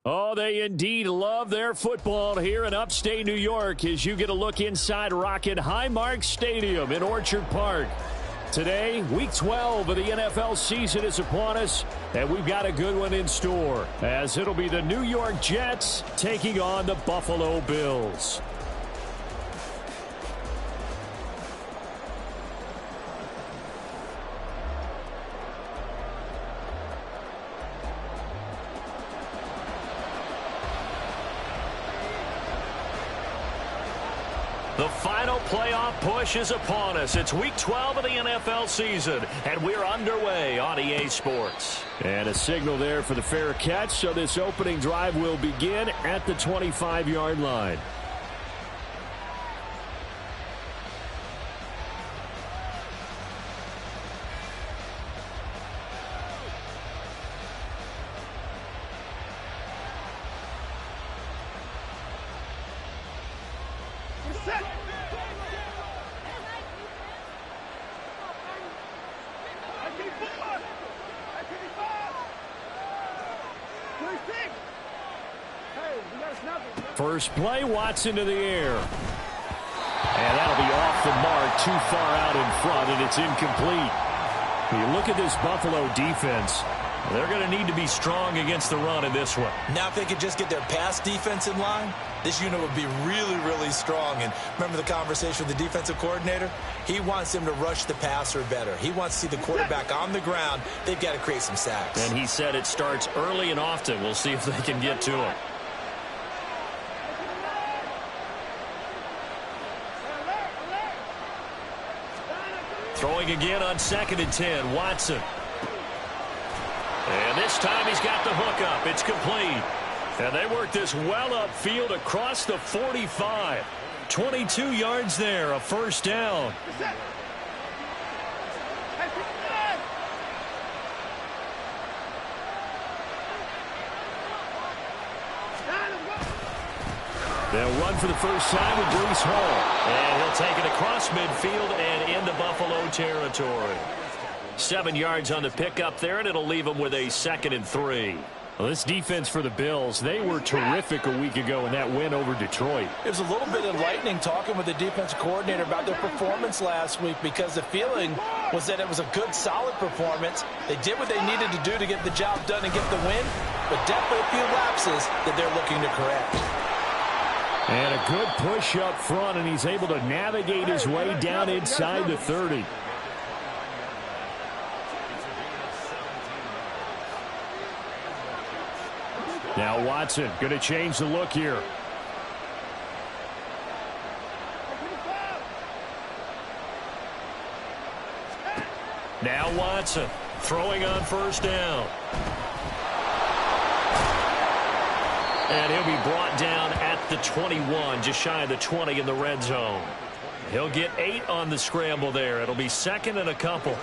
Oh, they indeed love their football here in upstate New York as you get a look inside Rocket Highmark Stadium in Orchard Park. Today, Week 12 of the NFL season is upon us, and we've got a good one in store, as it'll be the New York Jets taking on the Buffalo Bills. The final playoff push is upon us. It's Week 12 of the NFL season, and we're underway on EA Sports. And a signal there for the fair catch, so this opening drive will begin at the 25-yard line. First play, Watson to the air. And that'll be off the mark, too far out in front, and it's incomplete. When you look at this Buffalo defense, they're going to need to be strong against the run in this one. Now if they could just get their pass defense in line, this unit would be really, really strong. And remember the conversation with the defensive coordinator? He wants them to rush the passer better. He wants to see the quarterback on the ground. They've got to create some sacks. And he said it starts early and often. We'll see if they can get to him. Throwing again on 2nd and 10, Watson. And this time he's got the hook up. It's complete. And they work this well upfield across the 45. 22 yards there, a first down. They'll run for the first time with Breece Hall. And he'll take it across midfield and into Buffalo territory. 7 yards on the pickup there, and it'll leave them with a 2nd and 3. Well, this defense for the Bills, they were terrific a week ago in that win over Detroit. It was a little bit enlightening talking with the defensive coordinator about their performance last week, because the feeling was that it was a good, solid performance. They did what they needed to do to get the job done and get the win, but definitely a few lapses that they're looking to correct. And a good push up front, and he's able to navigate his way down inside the 30. Now Watson going to change the look here. Now Watson throwing on first down. And he'll be brought down at the 21, just shy of the 20 in the red zone. He'll get 8 on the scramble there. It'll be 2nd and a couple.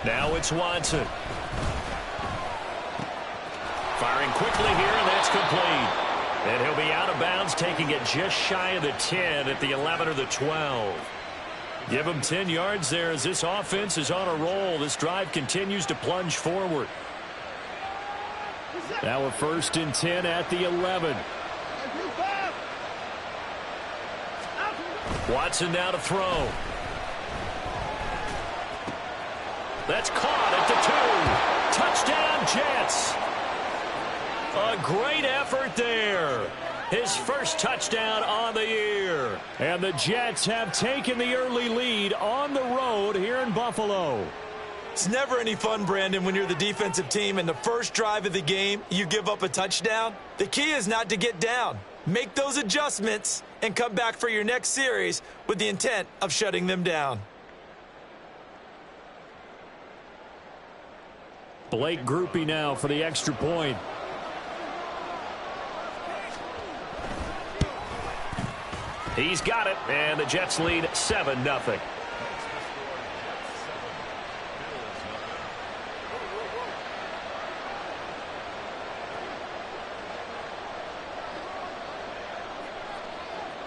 Now it's Watson. Firing quickly here, and that's complete. And he'll be out of bounds, taking it just shy of the 10 at the 11 or the 12. Give him 10 yards there as this offense is on a roll. This drive continues to plunge forward. Now a 1st and 10 at the 11. Watson now to throw. That's caught at the 2. Touchdown, Jets. A great effort there. His first touchdown on the year. And the Jets have taken the early lead on the road here in Buffalo. It's never any fun, Brandon, when you're the defensive team and the first drive of the game, you give up a touchdown. The key is not to get down. Make those adjustments and come back for your next series with the intent of shutting them down. Blake Groupie now for the extra point. He's got it, and the Jets lead 7-0.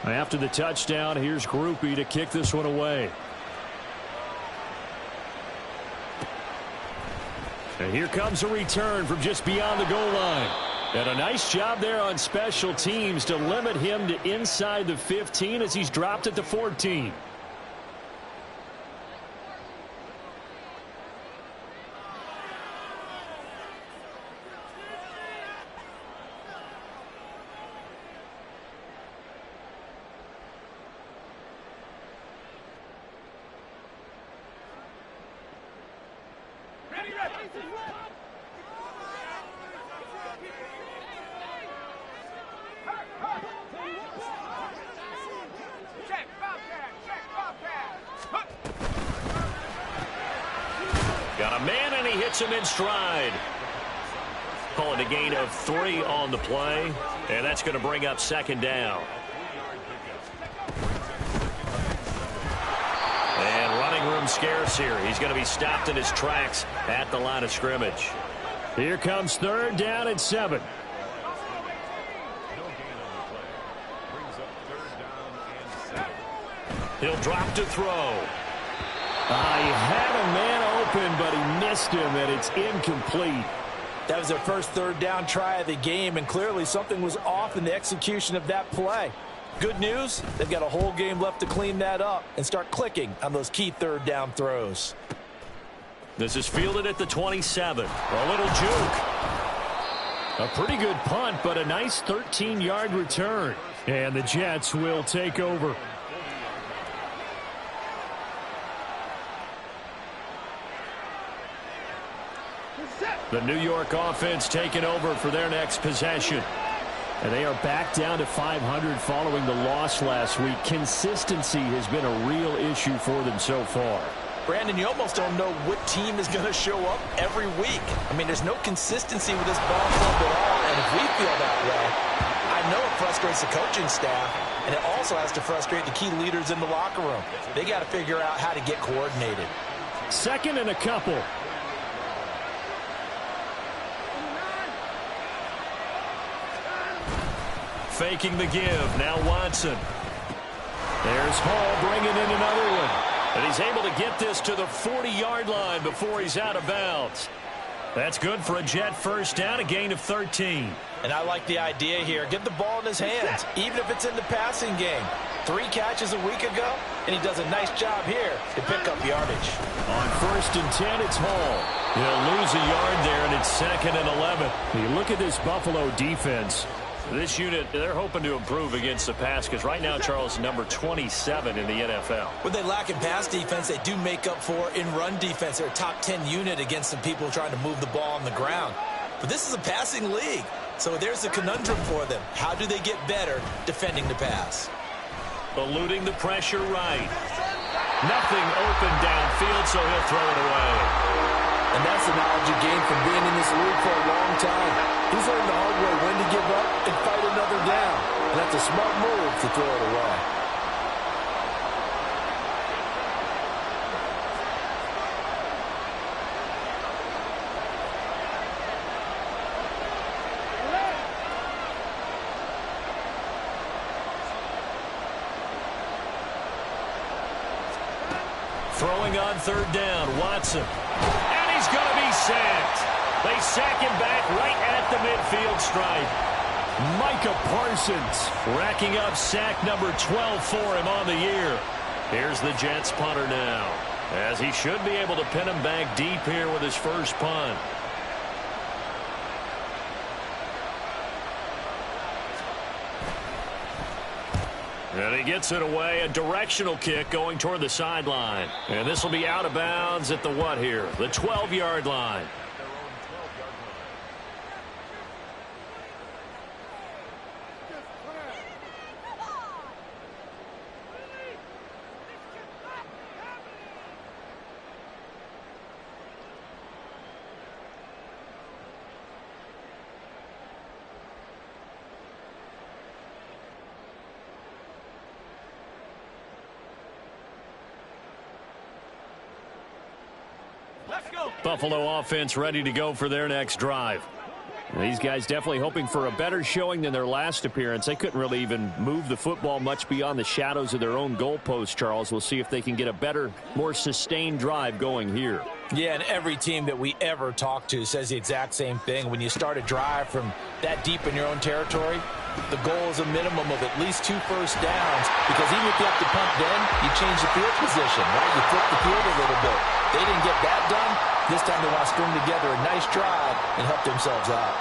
After the touchdown, here's Groupie to kick this one away. And here comes a return from just beyond the goal line. And a nice job there on special teams to limit him to inside the 15 as he's dropped at the 14. Got a man, and he hits him in stride. Calling a gain of 3 on the play, and that's going to bring up second down. And running room scarce here. He's going to be stopped in his tracks at the line of scrimmage. Here comes third down and 7. He'll drop to throw. He had a man open, but he missed him, and it's incomplete. That was their first third down try of the game, and clearly something was off in the execution of that play. Good news, they've got a whole game left to clean that up and start clicking on those key third down throws. This is fielded at the 27. A little juke. A pretty good punt, but a nice 13-yard return. And the Jets will take over. The New York offense taking over for their next possession. And they are back down to 500 following the loss last week. Consistency has been a real issue for them so far. Brandon, you almost don't know what team is going to show up every week. I mean, there's no consistency with this ball club at all, and if we feel that way, I know it frustrates the coaching staff, and it also has to frustrate the key leaders in the locker room. They got to figure out how to get coordinated. Second and a couple. Faking the give. Now Watson. There's Hall bringing in another one. And he's able to get this to the 40-yard line before he's out of bounds. That's good for a Jet first down, a gain of 13. And I like the idea here. Get the ball in his hands, even if it's in the passing game. 3 catches a week ago, and he does a nice job here to pick up yardage. On 1st and 10, it's Hall. He'll lose a yard there, and it's 2nd and 11. You look at this Buffalo defense. This unit, they're hoping to improve against the pass because right now, Charles, number 27 in the NFL. When they lack in pass defense, they do make up for in run defense. They're a top 10 unit against some people trying to move the ball on the ground. But this is a passing league, so there's a conundrum for them. How do they get better defending the pass? Eluding the pressure right. Nothing open downfield, so he'll throw it away. And that's the knowledge he gained from being in this league for a long time. He's learned the hard way when to give up and fight another down. And that's a smart move to throw it away. Throwing on 3rd down, Watson. And he's going to be sacked. They sack him back right at the midfield stripe. Micah Parsons racking up sack number 12 for him on the year. Here's the Jets punter now, as he should be able to pin him back deep here with his first punt. And he gets it away, a directional kick going toward the sideline. And this will be out of bounds at the what here? The 12-yard line. Buffalo offense ready to go for their next drive. These guys definitely hoping for a better showing than their last appearance. They couldn't really even move the football much beyond the shadows of their own goalpost, Charles. We'll see if they can get a better, more sustained drive going here. Yeah, and every team that we ever talk to says the exact same thing. When you start a drive from that deep in your own territory, the goal is a minimum of at least 2 first downs, because even if you have to punt then, you change the field position, right? You flip the field a little bit. They didn't get that done. This time they want to string together a nice drive and help themselves out.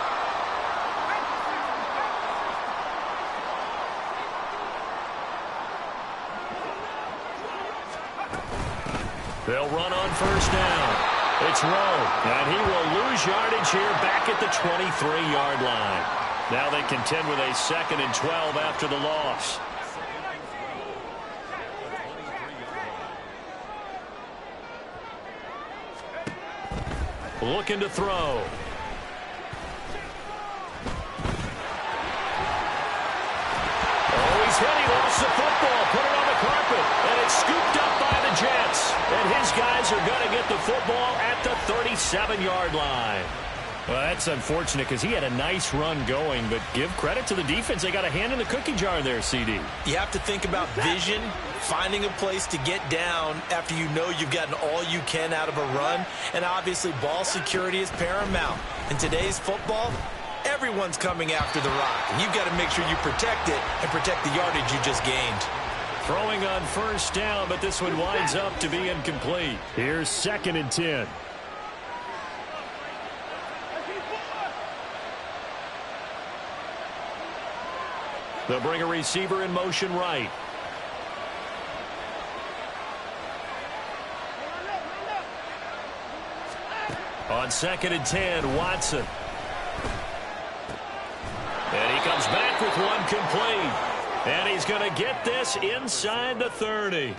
They'll run on first down. It's Rowe, and he will lose yardage here back at the 23-yard line. Now they contend with a 2nd and 12 after the loss. Looking to throw. Oh, he's hit. He lost the football. Put it on the carpet. And it's scooped up by the Jets. And his guys are going to get the football at the 37-yard line. Well, that's unfortunate because he had a nice run going, but give credit to the defense. They got a hand in the cookie jar there, CD. You have to think about vision, finding a place to get down after you know you've gotten all you can out of a run, and obviously ball security is paramount. In today's football, everyone's coming after the rock, and you've got to make sure you protect it and protect the yardage you just gained. Throwing on first down, but this one winds up to be incomplete. Here's 2nd and 10. They'll bring a receiver in motion right. On 2nd and 10, Watson. And he comes back with one complete. And he's going to get this inside the 30.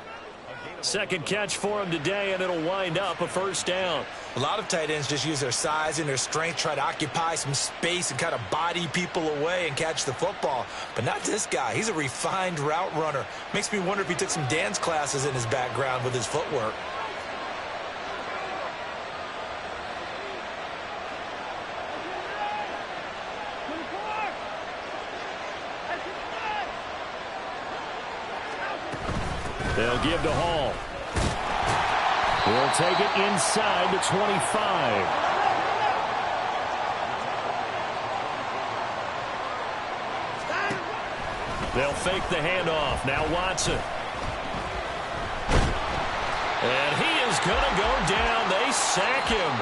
Second catch for him today, and it'll wind up a first down. A lot of tight ends just use their size and their strength, try to occupy some space and kind of body people away and catch the football. But not this guy. He's a refined route runner. Makes me wonder if he took some dance classes in his background with his footwork. They'll give to Hall. He'll take it inside the 25. They'll fake the handoff. Now Watson. And he is going to go down. They sack him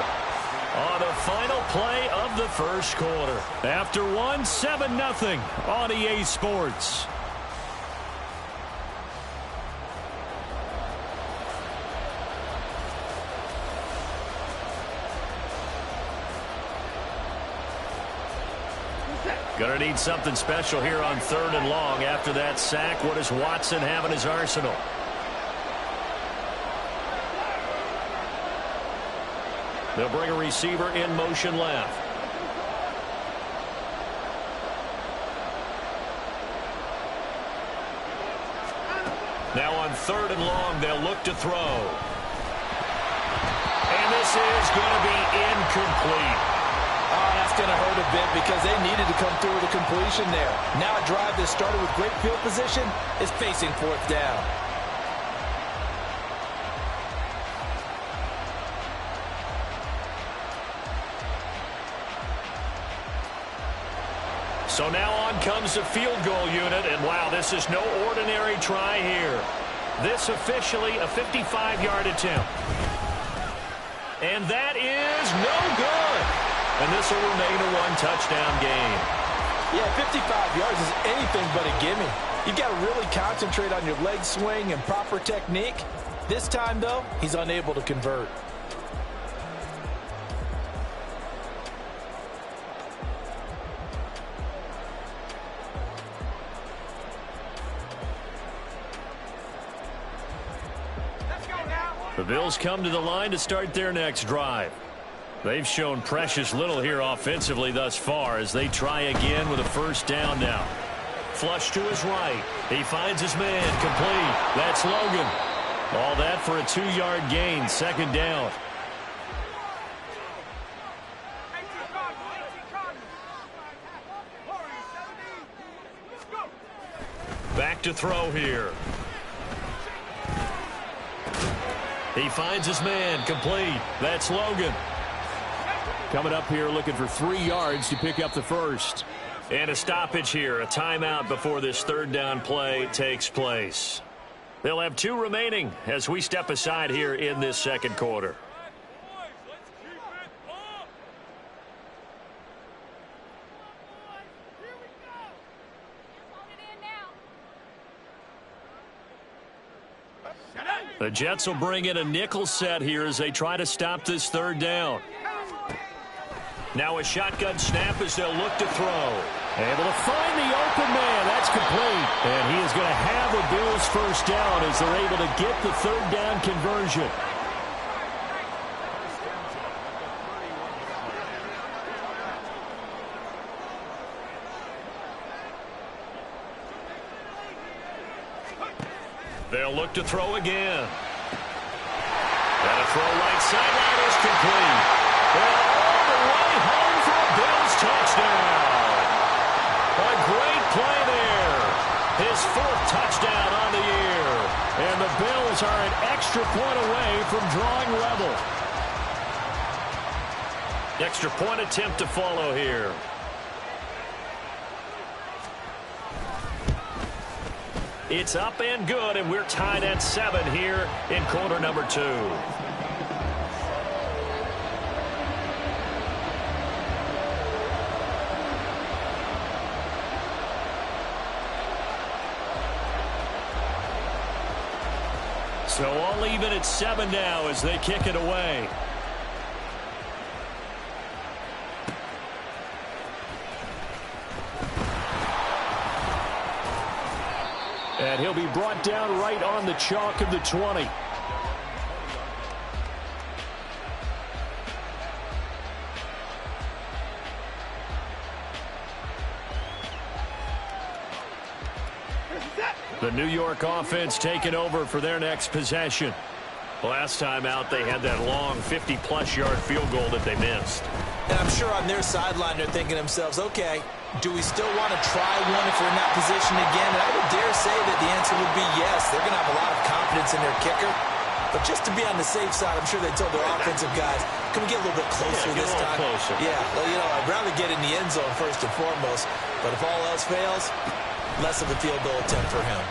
on the final play of the first quarter. After one, 7-0 on EA Sports. Going to need something special here on 3rd and long. After that sack, what does Watson have in his arsenal? They'll bring a receiver in motion left. Now on 3rd and long, they'll look to throw. And this is going to be incomplete. Oh, that's going to hurt a bit because they needed to come through with a completion there. Now a drive that started with great field position is facing 4th down. So now on comes the field goal unit, and wow, this is no ordinary try here. This officially a 55-yard attempt. And that is no good. And this will remain a 1-touchdown game. Yeah, 55 yards is anything but a gimme. You've got to really concentrate on your leg swing and proper technique. This time, though, he's unable to convert. The Bills come to the line to start their next drive. They've shown precious little here offensively thus far as they try again with a first down now. Flush to his right. He finds his man complete. That's Logan. All that for a 2-yard gain. 2nd down. to throw here. He finds his man, complete. That's Logan. Coming up here looking for 3 yards to pick up the first. And a stoppage here, a timeout before this third down play takes place. They'll have 2 remaining as we step aside here in this second quarter. The Jets will bring in a nickel set here as they try to stop this third down. Now a shotgun snap as they'll look to throw. Able to find the open man. That's complete. And he is going to have a Bills first down as they're able to get the third down conversion. They'll look to throw again. And a throw right sideline is complete. And all the way home for a Bills touchdown. A great play there. His 4th touchdown on the year. And the Bills are an extra point away from drawing level. Extra point attempt to follow here. It's up and good, and we're tied at 7 here in quarter number 2. So all even at 7 now as they kick it away. And he'll be brought down right on the chalk of the 20. The New York offense taking over for their next possession. Last time out, they had that long 50-plus yard field goal that they missed. And I'm sure on their sideline they're thinking to themselves, okay, do we still want to try one if we're in that position again? And I would dare say that the answer would be yes. They're going to have a lot of confidence in their kicker. But just to be on the safe side, I'm sure they told their offensive guys, can we get a little bit closer this time? Closer. Yeah, well, you know, I'd rather get in the end zone first and foremost. But if all else fails, less of a field goal attempt for him.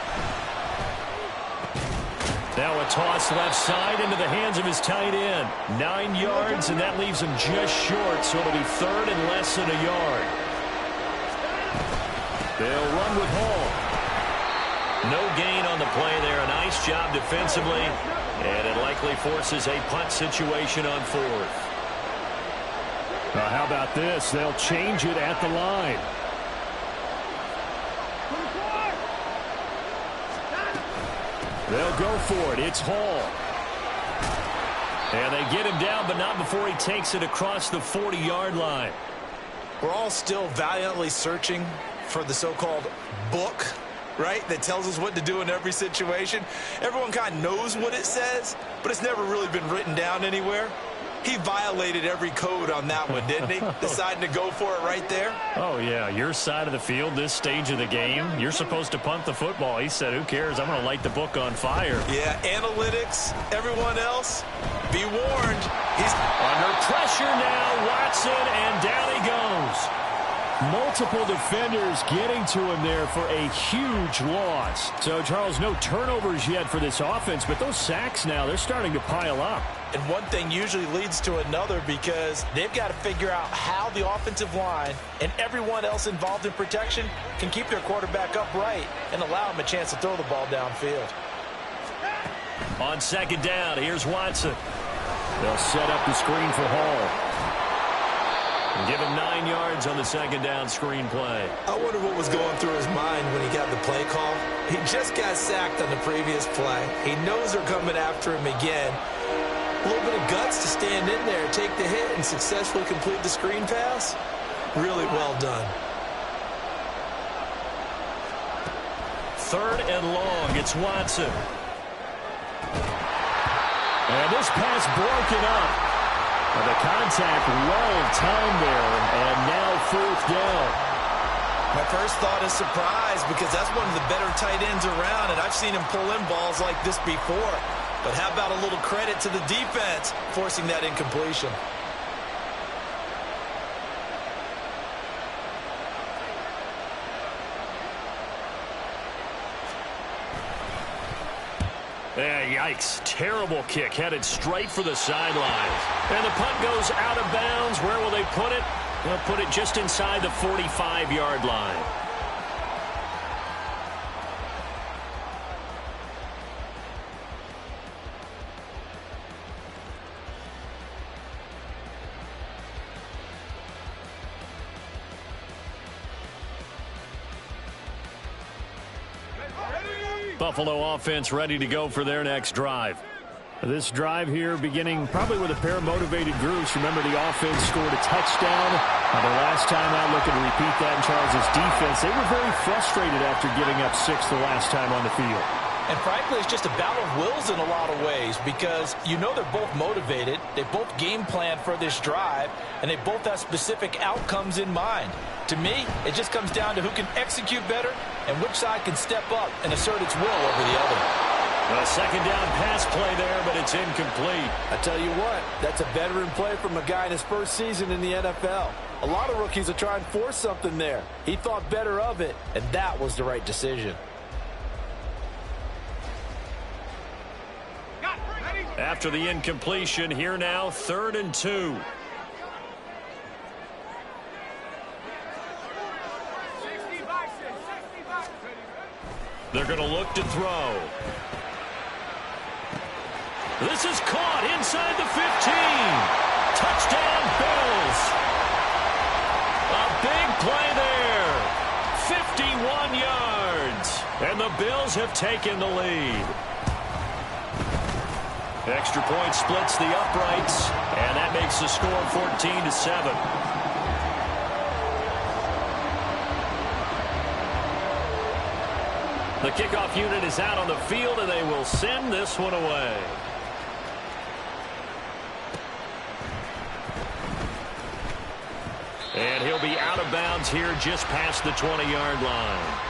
Now a toss left side into the hands of his tight end. 9 yards, and that leaves him just short, so it'll be 3rd and less than a yard. They'll run with Hall. No gain on the play there. A nice job defensively, and it likely forces a punt situation on 4th. How about this? They'll change it at the line. They'll go for it. It's Hall. And they get him down, but not before he takes it across the 40-yard line. We're all still valiantly searching for the so-called book, right, that tells us what to do in every situation. Everyone kind of knows what it says, but it's never really been written down anywhere. He violated every code on that one, didn't he? Deciding to go for it right there. Oh, yeah. Your side of the field, this stage of the game, you're supposed to punt the football. He said, who cares? I'm going to light the book on fire. Yeah, analytics, everyone else, be warned. He's under pressure now. Watson, and down he goes. Multiple defenders getting to him there for a huge loss. So, Charles, no turnovers yet for this offense, but those sacks now, they're starting to pile up. And one thing usually leads to another because they've got to figure out how the offensive line and everyone else involved in protection can keep their quarterback upright and allow him a chance to throw the ball downfield. On 2nd down, here's Watson. They'll set up the screen for Hall. And give him 9 yards on the 2nd down screen play. I wonder what was going through his mind when he got the play call. He just got sacked on the previous play. He knows they're coming after him again. A little bit of guts to stand in there, take the hit, and successfully complete the screen pass. Really well done. 3rd and long. It's Watson. And this pass broken up. The contact well timed there, and now 4th down. My first thought is surprise because that's one of the better tight ends around, and I've seen him pull in balls like this before. But how about a little credit to the defense forcing that incompletion? Yeah, yikes. Terrible kick headed straight for the sidelines. And the punt goes out of bounds. Where will they put it? They'll put it just inside the 45-yard line. Buffalo offense ready to go for their next drive. This drive here beginning probably with a pair of motivated groups. Remember, the offense scored a touchdown. The last time out, looking to repeat that in Charles' defense. They were very frustrated after giving up 6 the last time on the field. And frankly, it's just a battle of wills in a lot of ways because you know they're both motivated. They both game plan for this drive, and they both have specific outcomes in mind. To me, it just comes down to who can execute better and which side can step up and assert its will over the other. A second down pass play there, but it's incomplete. I tell you what, that's a veteran play from a guy in his first season in the NFL. A lot of rookies are trying to force something there. He thought better of it, and that was the right decision. After the incompletion, here now, 3rd and 2. They're going to look to throw. This is caught inside the 15. Touchdown, Bills. A big play there. 51 yards. And the Bills have taken the lead. Extra point splits the uprights, and that makes the score 14-7. The kickoff unit is out on the field, and they will send this one away. And he'll be out of bounds here just past the 20-yard line.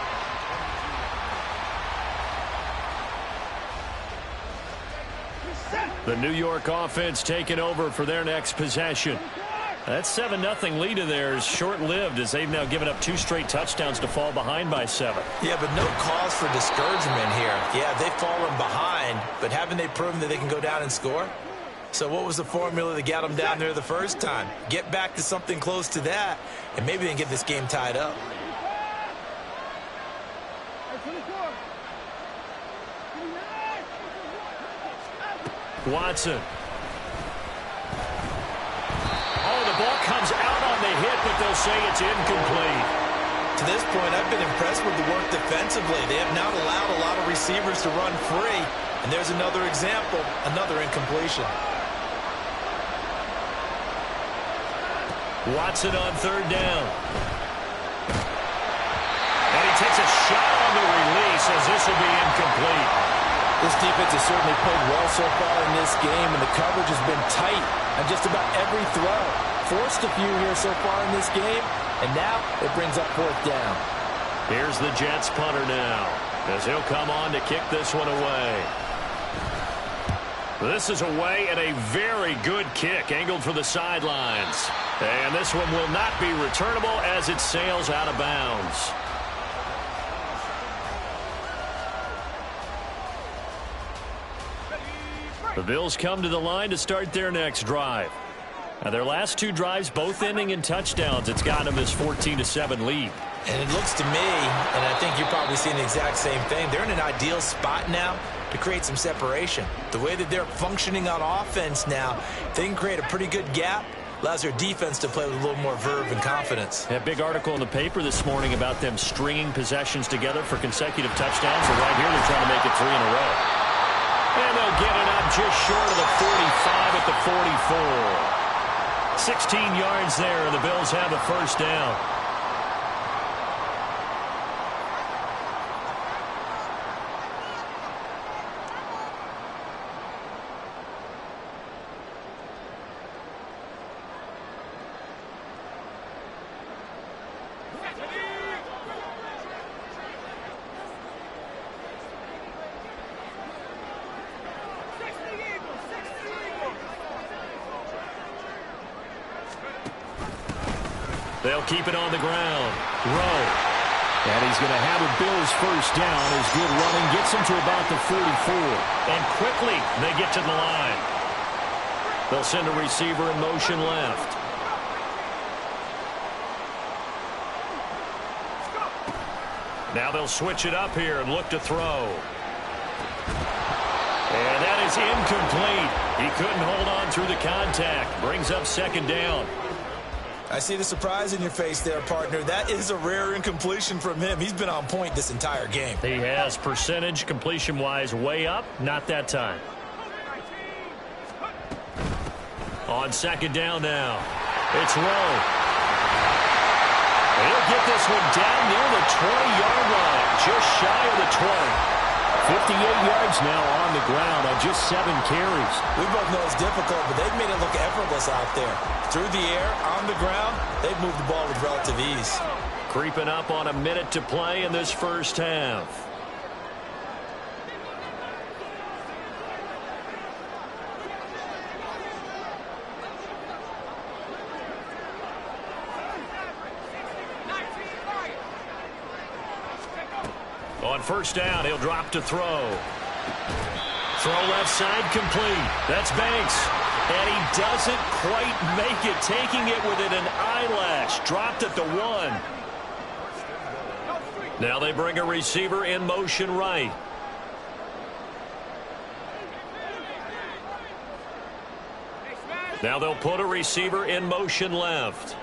The New York offense taking over for their next possession. That 7-0 lead of theirs short-lived as they've now given up 2 straight touchdowns to fall behind by 7. Yeah, but no cause for discouragement here. Yeah, they've fallen behind, but haven't they proven that they can go down and score? So what was the formula that got them down there the first time? Get back to something close to that, and maybe they can get this game tied up. Watson. Oh, the ball comes out on the hit, but they'll say it's incomplete. To this point, I've been impressed with the work defensively. They have not allowed a lot of receivers to run free. And there's another example, another incompletion. Watson on 3rd down. And he takes a shot on the release as this will be incomplete. This defense has certainly played well so far in this game, and the coverage has been tight on just about every throw. Forced a few here so far in this game, and now it brings up 4th down. Here's the Jets punter now, as he'll come on to kick this one away. This is away and a very good kick, angled for the sidelines. And this one will not be returnable as it sails out of bounds. The Bills come to the line to start their next drive. Now, their last 2 drives, both ending in touchdowns. It's gotten them this 14-7 lead. And it looks to me, and I think you're probably seeing the exact same thing, they're in an ideal spot now to create some separation. The way that they're functioning on offense now, they can create a pretty good gap. Allows their defense to play with a little more verve and confidence. A big article in the paper this morning about them stringing possessions together for consecutive touchdowns. So right here, they're trying to make it 3 in a row. And they'll get it up just short of the 45 at the 44. 16 yards there, and the Bills have a 1st down. They'll keep it on the ground. Rowe. And he's going to have a Bills first down as good running gets him to about the 44. And quickly they get to the line. They'll send a receiver in motion left. Now they'll switch it up here and look to throw. And that is incomplete. He couldn't hold on through the contact. Brings up second down. I see the surprise in your face there, partner. That is a rare incompletion from him. He's been on point this entire game. He has percentage completion-wise way up. Not that time. On second down now. It's Rowe. He'll get this one down near the 20-yard line. Just shy of the 20. 58 yards now on the ground on just 7 carries. We both know it's difficult, but they've made it look effortless out there. Through the air, on the ground, they've moved the ball with relative ease. Creeping up on a minute to play in this first half. On first down, he'll drop to throw. Throw left side complete. That's Banks. And he doesn't quite make it, taking it within an eyelash. Dropped at the 1. Now they bring a receiver in motion right. Now they'll put a receiver in motion left.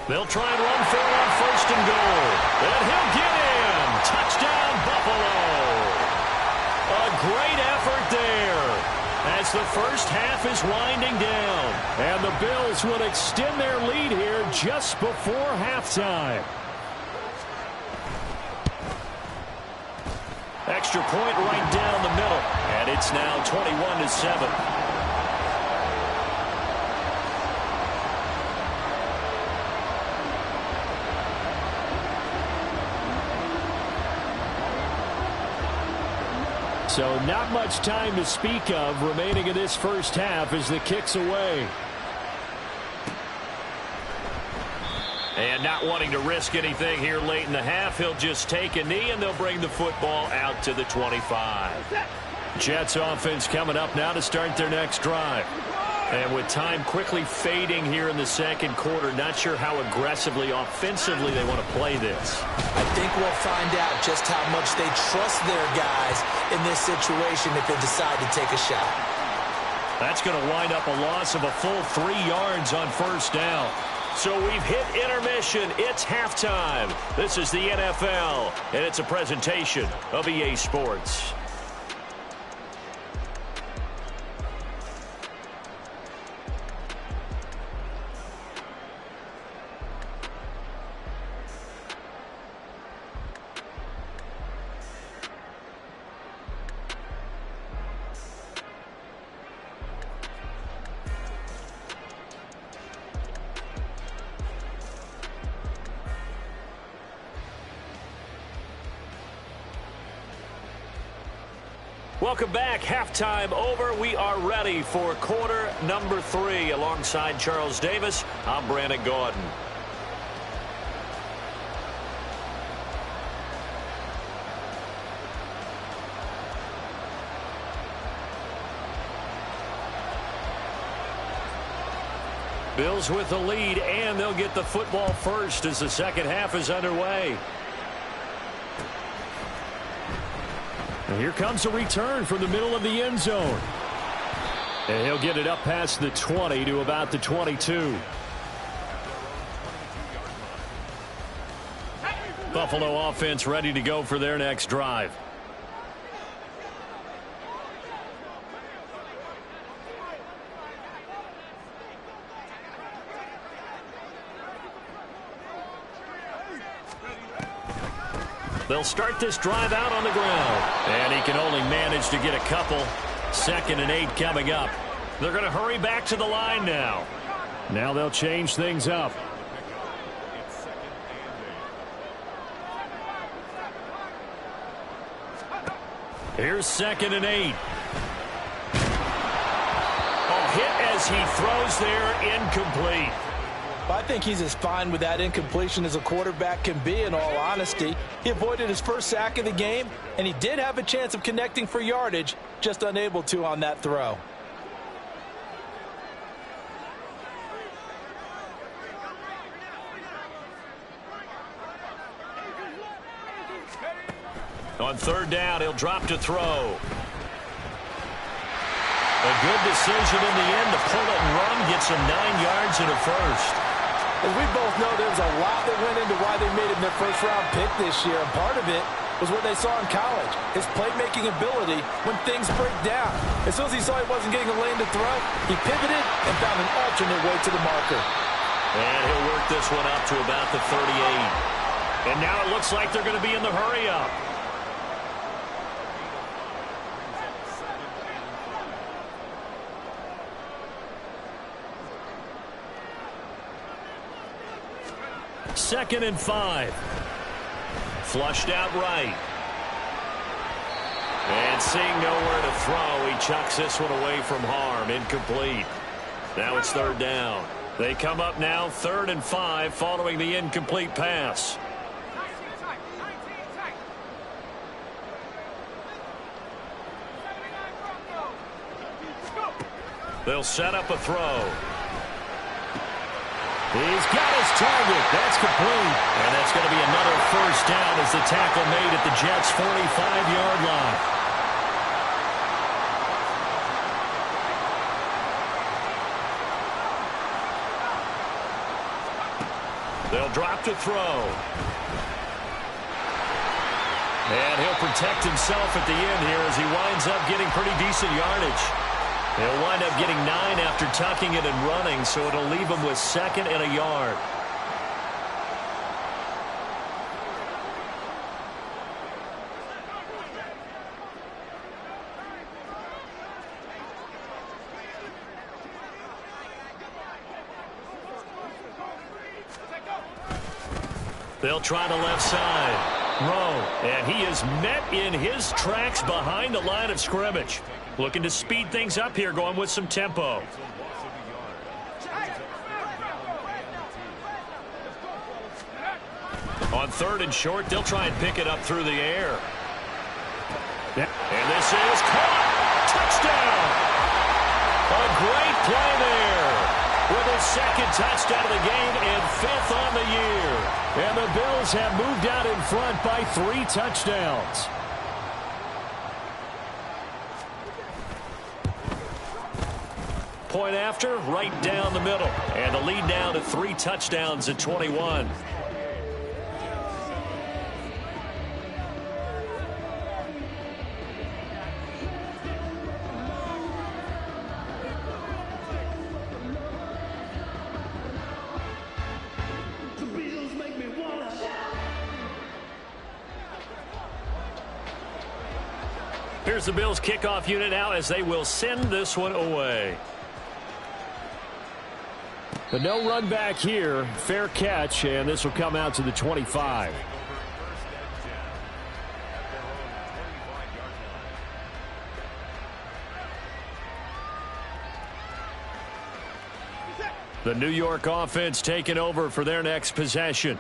They'll try and run for it on first and goal. And he'll get in. Touchdown, Buffalo. A great effort there as the first half is winding down. And the Bills will extend their lead here just before halftime. Extra point right down the middle. And it's now 21-7. So not much time to speak of remaining in this first half as the kick's away. And not wanting to risk anything here late in the half, he'll just take a knee and they'll bring the football out to the 25. Jets offense coming up now to start their next drive. And with time quickly fading here in the second quarter, not sure how aggressively, offensively they want to play this. I think we'll find out just how much they trust their guys in this situation if they decide to take a shot. That's going to wind up a loss of a full 3 yards on first down. So we've hit intermission. It's halftime. This is the NFL, and it's a presentation of EA Sports. Welcome back. Halftime over. We are ready for quarter number 3. Alongside Charles Davis, I'm Brandon Gaudin. Bills with the lead, and they'll get the football first as the second half is underway. And here comes a return from the middle of the end zone. And he'll get it up past the 20 to about the 22. Buffalo offense ready to go for their next drive. They'll start this drive out on the ground. And he can only manage to get a couple. 2nd and 8 coming up. They're going to hurry back to the line now. Now they'll change things up. Here's 2nd and 8. Oh, hit as he throws there, incomplete. I think he's as fine with that incompletion as a quarterback can be, in all honesty. He avoided his first sack of the game, and he did have a chance of connecting for yardage, just unable to on that throw. On third down, he'll drop to throw. A good decision in the end to pull it and run, gets him 9 yards and a first. As we both know, there was a lot that went into why they made him their first-round pick this year, and part of it was what they saw in college, his playmaking ability when things break down. As soon as he saw he wasn't getting a lane to throw, he pivoted and found an alternate way to the marker. And he'll work this one up to about the 38. And now it looks like they're going to be in the hurry-up. Second and 5. Flushed out right. And seeing nowhere to throw, he chucks this one away from harm. Incomplete. Now it's third down. They come up now 3rd and 5 following the incomplete pass. They'll set up a throw. He's got his target. That's complete. And that's going to be another first down as the tackle made at the Jets' 45-yard line. They'll drop to throw. And he'll protect himself at the end here as he winds up getting pretty decent yardage. He'll wind up getting 9 after tucking it and running, so it'll leave him with 2nd and a yard. They'll try the left side. Rowe, and he is met in his tracks behind the line of scrimmage. Looking to speed things up here, going with some tempo. On 3rd and short, they'll try and pick it up through the air. And this is caught. Touchdown. A great play there. With his 2nd touchdown of the game and 5th on the year. And the Bills have moved out in front by 3 touchdowns. Point after, right down the middle. And the lead down to 3 touchdowns at 21. Here's the Bills kickoff unit now as they will send this one away. The no run back here, fair catch, and this will come out to the 25. The New York offense taking over for their next possession.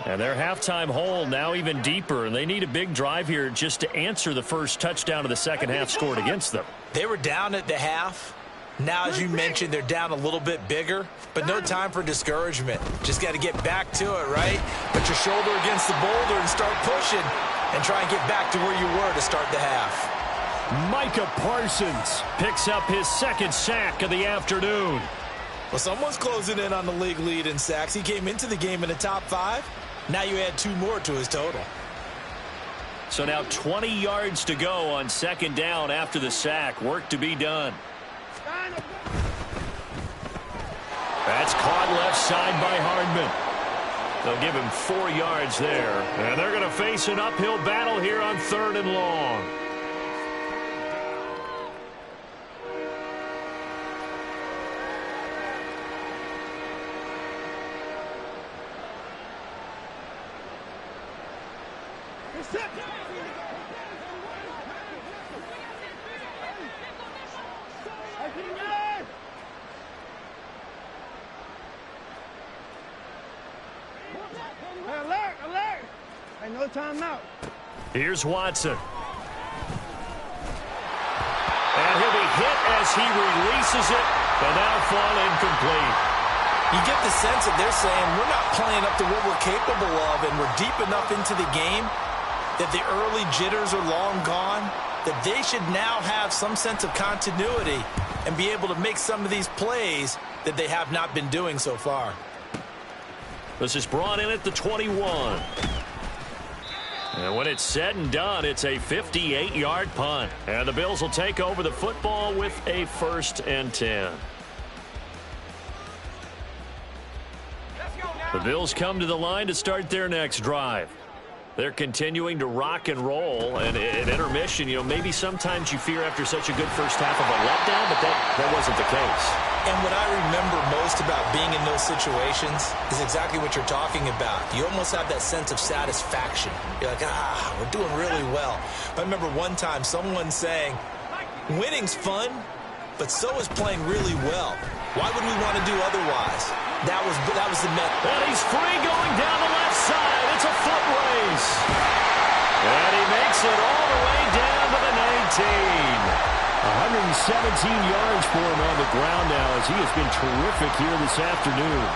And their halftime hole now even deeper, and they need a big drive here just to answer the first touchdown of the second half scored against them. They were down at the half. Now, as you mentioned, they're down a little bit bigger, but no time for discouragement. Just got to get back to it, right? Put your shoulder against the boulder and start pushing and try and get back to where you were to start the half. Micah Parsons picks up his 2nd sack of the afternoon. Well, someone's closing in on the league lead in sacks. He came into the game in the top 5. Now you add 2 more to his total. So now 20 yards to go on 2nd down after the sack. Work to be done. That's caught left side by Hardman. They'll give him 4 yards there. And they're going to face an uphill battle here on 3rd and long. Alert, alert. Ain't no timeout. Here's Watson. And he'll be hit as he releases it, and now fall incomplete. You get the sense that they're saying we're not playing up to what we're capable of, and we're deep enough into the game that the early jitters are long gone, that they should now have some sense of continuity and be able to make some of these plays that they have not been doing so far. This is brought in at the 21. And when it's said and done, it's a 58-yard punt. And the Bills will take over the football with a 1st and 10. The Bills come to the line to start their next drive. They're continuing to rock and roll, and at intermission, you know, maybe sometimes you fear after such a good first half of a letdown, but that wasn't the case. And what I remember most about being in those situations is exactly what you're talking about. You almost have that sense of satisfaction. You're like, we're doing really well. I remember one time someone saying, winning's fun, but so is playing really well. Why would we want to do otherwise? That was the method. And he's free going down the left side. It's a foot race. And he makes it all the way down to the 19. 117 yards for him on the ground now as he has been terrific here this afternoon.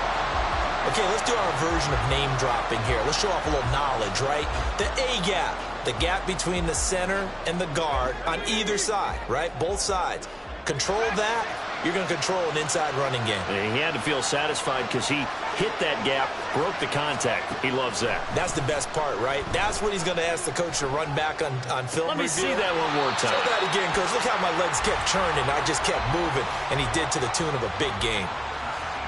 Okay, let's do our version of name dropping here. Let's show off a little knowledge, right? The A-gap, the gap between the center and the guard on either side, right? Both sides. Control that, you're going to control an inside running game. And he had to feel satisfied because he hit that gap, broke the contact. He loves that. That's the best part, right? That's what he's going to ask the coach to run back on film Let me review. see that one more time. Show that again, coach. Look how my legs kept churning. I just kept moving, and he did to the tune of a big game.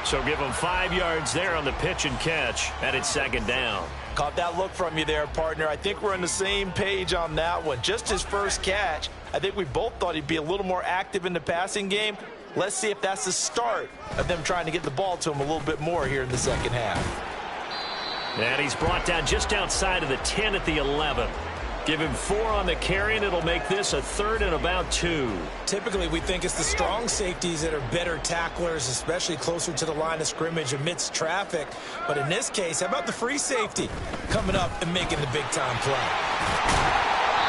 So give him 5 yards there on the pitch and catch, and it's 2nd down. Caught that look from you there, partner. I think we're on the same page on that one. Just his first catch. I think we both thought he'd be a little more active in the passing game. Let's see if that's the start of them trying to get the ball to him a little bit more here in the second half. And he's brought down just outside of the 10 at the 11. Give him 4 on the carry, and it'll make this a 3rd and about 2. Typically, we think it's the strong safeties that are better tacklers, especially closer to the line of scrimmage amidst traffic. But in this case, how about the free safety coming up and making the big-time play?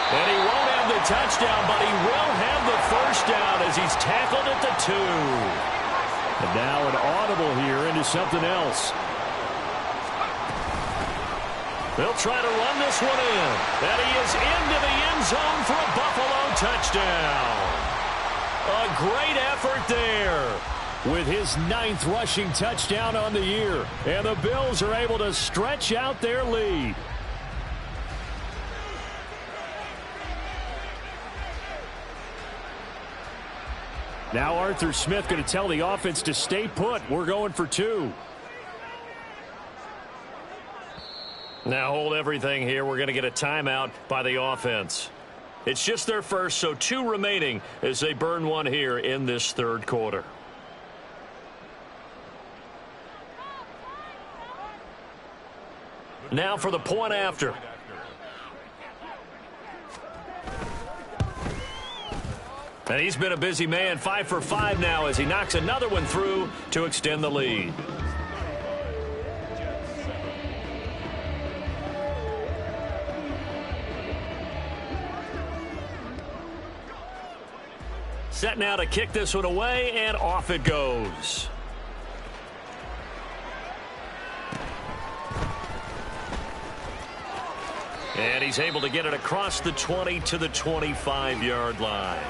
And he won't have the touchdown, but he will have the 1st down as he's tackled at the 2. And now an audible here into something else. They'll try to run this one in. And he is into the end zone for a Buffalo touchdown. A great effort there with his 9th rushing touchdown on the year. And the Bills are able to stretch out their lead. Now Arthur Smith going to tell the offense to stay put. We're going for 2. Now hold everything here. We're going to get a timeout by the offense. It's just their first, so 2 remaining as they burn one here in this 3rd quarter. Now for the point after. And he's been a busy man, 5 for 5 now as he knocks another one through to extend the lead. Set now to kick this one away, and off it goes. And he's able to get it across the 20 to the 25-yard line.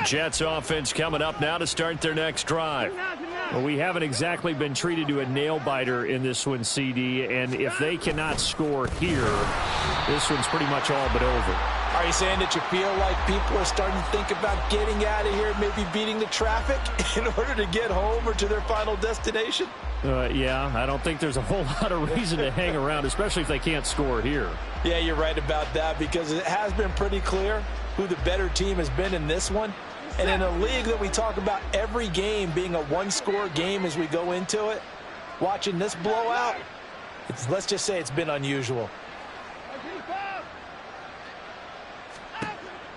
Jets offense coming up now to start their next drive. Well, we haven't exactly been treated to a nail-biter in this one, CD, and if they cannot score here, this one's pretty much all but over. Are you saying that you feel like people are starting to think about getting out of here, maybe beating the traffic in order to get home or to their final destination? Yeah, I don't think there's a whole lot of reason to hang around, especially if they can't score here. Yeah, you're right about that because it has been pretty clear who the better team has been in this one. And in a league that we talk about every game being a one-score game as we go into it, watching this blowout, let's just say it's been unusual.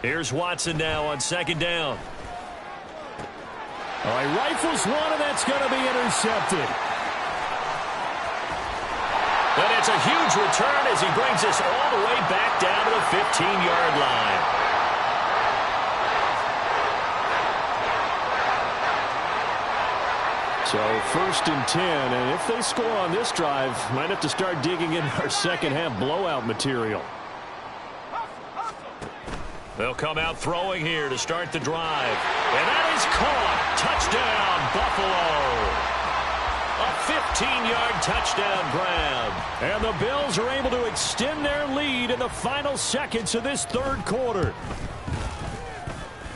Here's Watson now on second down. All right, rifles one, and that's going to be intercepted. And it's a huge return as he brings us all the way back down to the 15-yard line. So 1st and 10, and if they score on this drive, might have to start digging in our second half blowout material. They'll come out throwing here to start the drive. And that is caught. Touchdown, Buffalo. A 15-yard touchdown grab. And the Bills are able to extend their lead in the final seconds of this third quarter.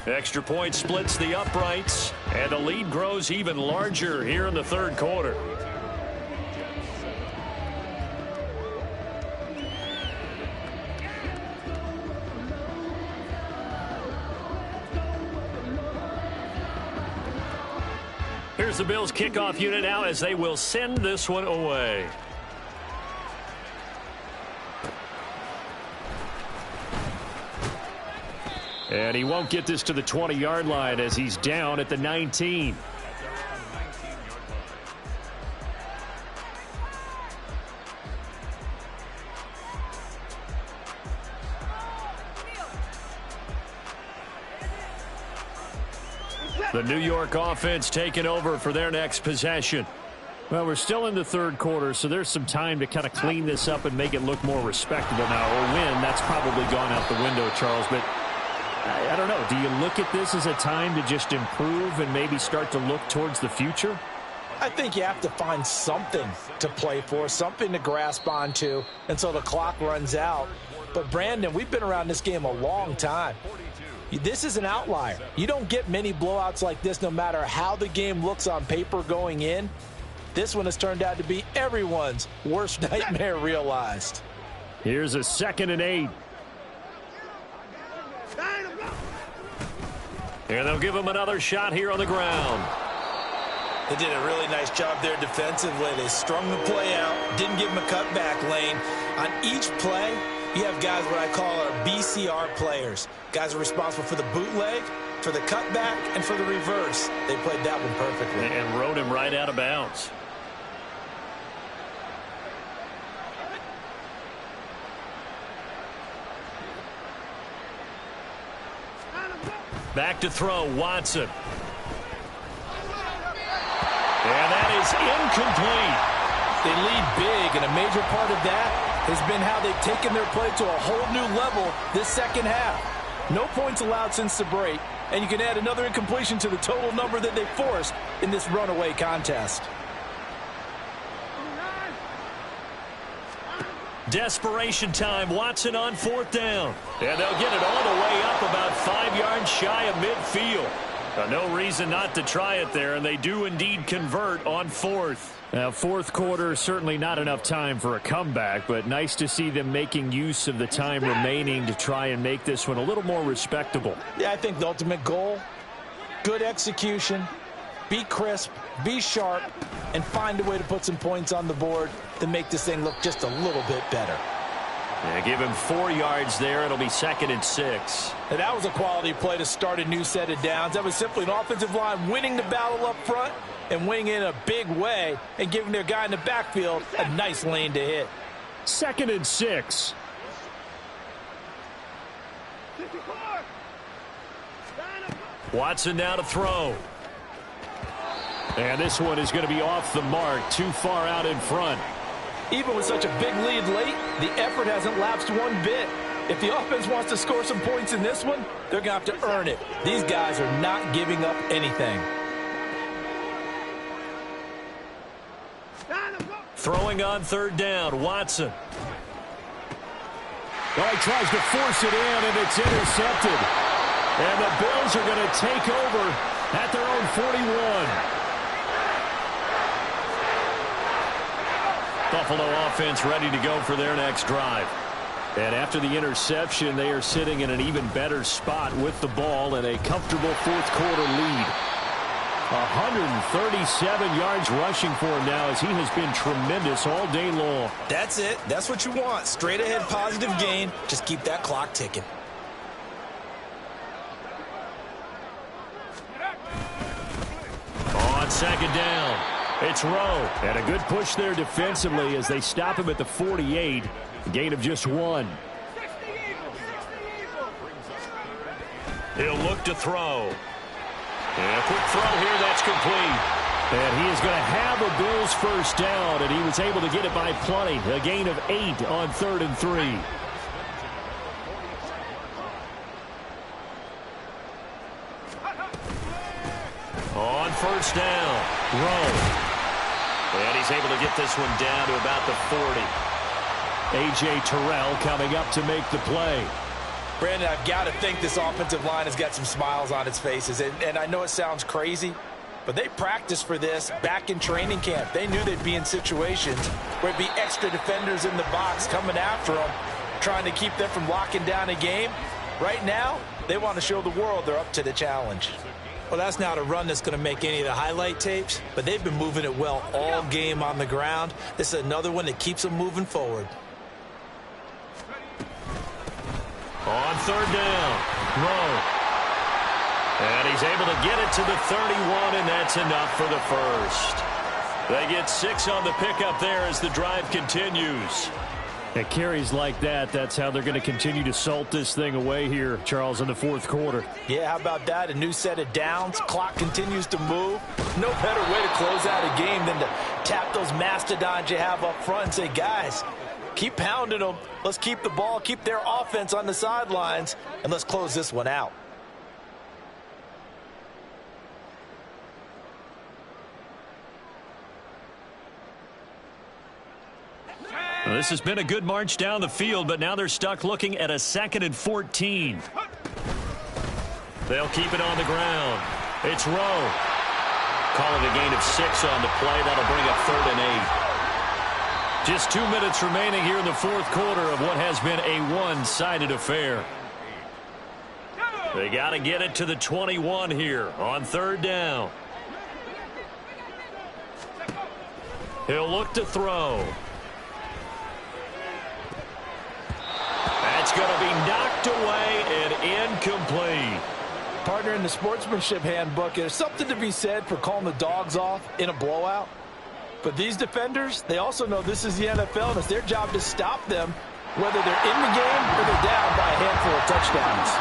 Extra point splits the uprights, and the lead grows even larger here in the third quarter. Here's the Bills kickoff unit now as they will send this one away. And he won't get this to the 20-yard line as he's down at the 19. The New York offense taking over for their next possession. Well, we're still in the third quarter, so there's some time to kind of clean this up and make it look more respectable now. Or win, that's probably gone out the window, Charles. But I don't know. Do you look at this as a time to just improve and maybe start to look towards the future? I think you have to find something to play for, something to grasp onto until the clock runs out. But, Brandon, we've been around this game a long time. This is an outlier. You don't get many blowouts like this no matter how the game looks on paper going in. This one has turned out to be everyone's worst nightmare realized. Here's a 2nd and 8. And they'll give him another shot here on the ground. They did a really nice job there defensively. They strung the play out, didn't give him a cutback lane. On each play, you have guys what I call our BCR players. Guys are responsible for the bootleg, for the cutback, and for the reverse. They played that one perfectly. And rode him right out of bounds. Back to throw, Watson. And that is incomplete. They lead big, and a major part of that has been how they've taken their play to a whole new level this second half. No points allowed since the break, and you can add another incompletion to the total number that they forced in this runaway contest. Desperation time. Watson on 4th down. And they'll get it all the way up about 5 yards shy of midfield. No reason not to try it there, and they do indeed convert on 4th. Now, fourth quarter, certainly not enough time for a comeback, but nice to see them making use of the time remaining to try and make this one a little more respectable. Yeah, I think the ultimate goal, good execution, be crisp, be sharp, and find a way to put some points on the board to make this thing look just a little bit better. Yeah, give him 4 yards there. It'll be 2nd and 6. And that was a quality play to start a new set of downs. That was simply an offensive line winning the battle up front and winning in a big way and giving their guy in the backfield a nice lane to hit. 2nd and 6. Watson now to throw. And this one is going to be off the mark, too far out in front. Even with such a big lead late, the effort hasn't lapsed one bit. If the offense wants to score some points in this one, they're going to have to earn it. These guys are not giving up anything. Throwing on 3rd down, Watson. Oh, he tries to force it in, and it's intercepted. And the Bills are going to take over at their own 41. Buffalo offense ready to go for their next drive. And after the interception, they are sitting in an even better spot with the ball and a comfortable fourth quarter lead. 137 yards rushing for him now as he has been tremendous all day long. That's it. That's what you want. Straight ahead positive gain. Just keep that clock ticking. second down. It's Rowe. And a good push there defensively as they stop him at the 48. A gain of just 1. He'll look to throw. And a quick throw here, that's complete. And he is going to have a Bills first down, and he was able to get it by plenty. A gain of 8 on 3rd and 3. On first down, Rowe. And he's able to get this one down to about the 40. A.J. Terrell coming up to make the play. Brandon, I've got to think this offensive line has got some smiles on its faces. And I know it sounds crazy, but they practiced for this back in training camp. They knew they'd be in situations where it'd be extra defenders in the box coming after them, trying to keep them from locking down a game. Right now, they want to show the world they're up to the challenge. Well, that's not a run that's going to make any of the highlight tapes, but they've been moving it well all game on the ground. This is another one that keeps them moving forward. On third down, Rowe. And he's able to get it to the 31, and that's enough for the first. They get 6 on the pickup there as the drive continues. At carries like that, that's how they're going to continue to salt this thing away here, Charles, in the fourth quarter. Yeah, how about that? A new set of downs. Clock continues to move. No better way to close out a game than to tap those mastodons you have up front and say, guys, keep pounding them. Let's keep the ball, keep their offense on the sidelines, and let's close this one out. Well, this has been a good march down the field, but now they're stuck looking at a 2nd and 14. They'll keep it on the ground. It's Rowe. Calling a gain of 6 on the play. That'll bring up 3rd and 8. Just 2 minutes remaining here in the fourth quarter of what has been a one-sided affair. They got to get it to the 21 here on 3rd down. He'll look to throw. That's going to be knocked away and incomplete. Partner, in the sportsmanship handbook, there's something to be said for calling the dogs off in a blowout. But these defenders, they also know this is the NFL, and it's their job to stop them, whether they're in the game or they're down by a handful of touchdowns.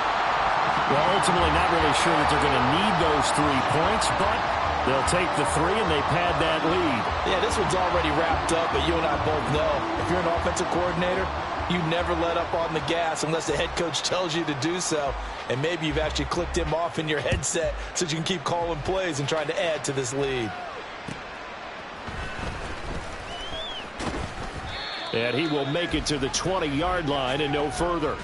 Well, ultimately not really sure that they're going to need those 3 points, but they'll take the 3 and they pad that lead. Yeah, this one's already wrapped up, but you and I both know if you're an offensive coordinator, you never let up on the gas unless the head coach tells you to do so. And maybe you've actually clicked him off in your headset so you can keep calling plays and trying to add to this lead. And he will make it to the 20-yard line and no further.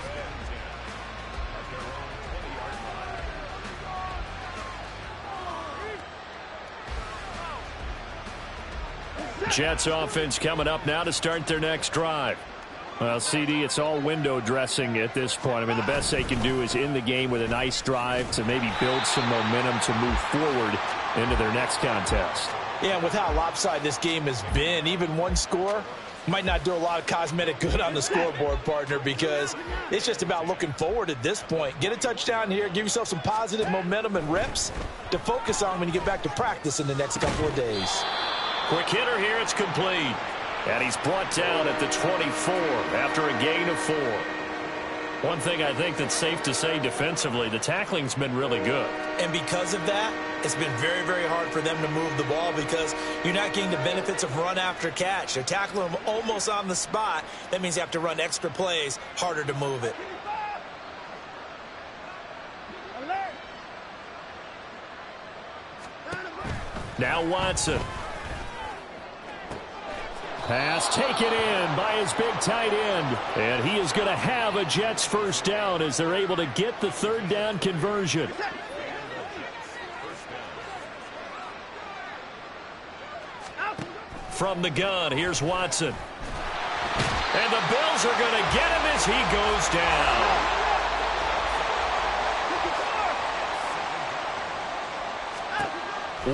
Jets offense coming up now to start their next drive. Well, CD, it's all window dressing at this point. I mean, the best they can do is in the game with a nice drive to maybe build some momentum to move forward into their next contest. Yeah, and with how lopsided this game has been, even one score might not do a lot of cosmetic good on the scoreboard, partner, because it's just about looking forward at this point. Get a touchdown here, give yourself some positive momentum and reps to focus on when you get back to practice in the next couple of days. Quick hitter here, it's complete. And he's brought down at the 24 after a gain of 4. One thing I think that's safe to say defensively, the tackling's been really good. And because of that, it's been very, very hard for them to move the ball because you're not getting the benefits of run after catch. They're tackling them almost on the spot. That means you have to run extra plays, harder to move it. Now Watson. Pass taken in by his big tight end. And he is going to have a Jets first down as they're able to get the 3rd down conversion. From the gun, here's Watson. And the Bills are going to get him as he goes down.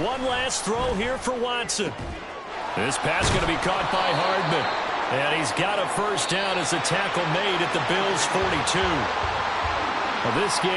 One last throw here for Watson. This pass going to be caught by Hardman. And he's got a first down as a tackle made at the Bills' 42. Well, this game